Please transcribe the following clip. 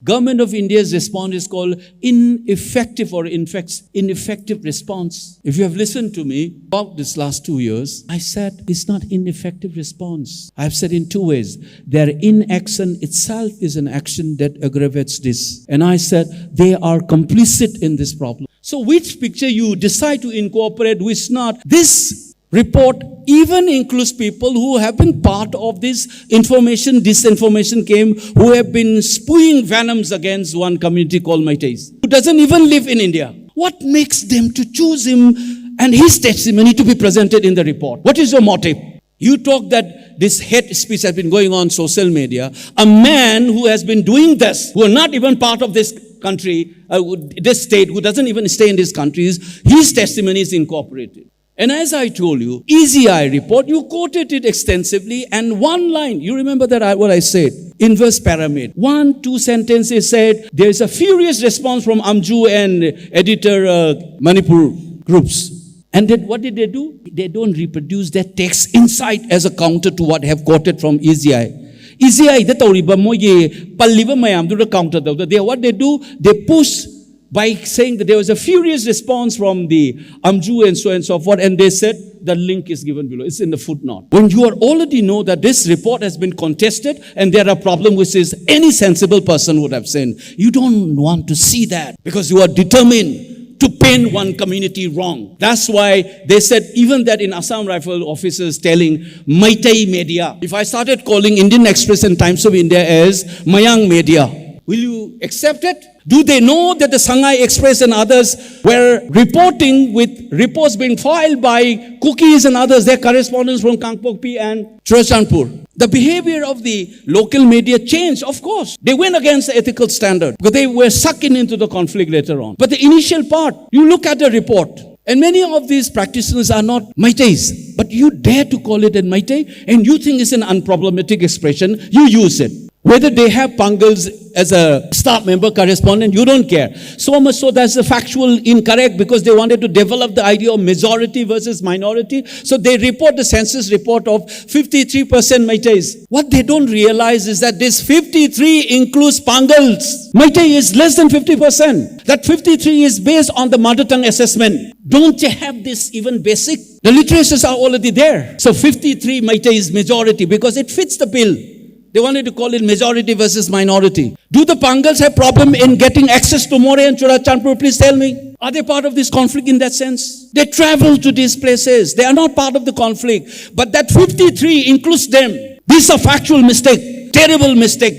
Government of India's response is called ineffective or ineffective response. If you have listened to me about this last 2 years, I said it's not ineffective response. I've said in two ways. Their inaction itself is an action that aggravates this. And I said they are complicit in this problem. So which picture you decide to incorporate, which not, this report even includes people who have been part of this disinformation game, who have been spewing venoms against one community called Meiteis, who doesn't even live in India. What makes them to choose him and his testimony to be presented in the report? What is your motive? You talk that this hate speech has been going on social media. A man who has been doing this, who are not even part of this country, this state, who doesn't even stay in these countries, his testimony is incorporated. And as I told you, Easy Eye report, you quoted it extensively, and one line, you remember that what I said, inverse pyramid. 1-2 sentences said, there is a furious response from Amju and editor Manipur groups. And then what did they do? They don't reproduce that text inside as a counter to what I have quoted from Easy Eye. Easy Eye, what they do, they push by saying that there was a furious response from the Amju and so forth, and they said the link is given below. It's in the footnote. When you already know that this report has been contested and there are problems which is any sensible person would have seen, you don't want to see that because you are determined to paint one community wrong. That's why they said even that in Assam Rifle officers telling Meitei media. If I started calling Indian Express and Times of India as Mayang media, will you accept it? Do they know that the Sangai Express and others were reporting with reports being filed by cookies and others, their correspondents from Kangpokpi and Churachandpur? The behavior of the local media changed, of course. They went against the ethical standard because they were sucked into the conflict later on. But the initial part, you look at the report, and many of these practitioners are not Meiteis, but you dare to call it a Meitei, and you think it's an unproblematic expression, you use it. Whether they have PUCL'S as a staff member correspondent, you don't care. So much so that's a factual incorrect because they wanted to develop the idea of majority versus minority. So they report the census report of 53% Meiteis. What they don't realize is that this 53 includes PUCL'S. Meitei is less than 50%. That 53 is based on the mother tongue assessment. Don't you have this even basic? The literatures are already there. So 53 Meitei is majority because it fits the bill. They wanted to call it majority versus minority. Do the PUCL'S have problem in getting access to More and Churachandpur? Please tell me. Are they part of this conflict in that sense? They travel to these places. They are not part of the conflict. But that 53 includes them. This is a factual mistake. Terrible mistake.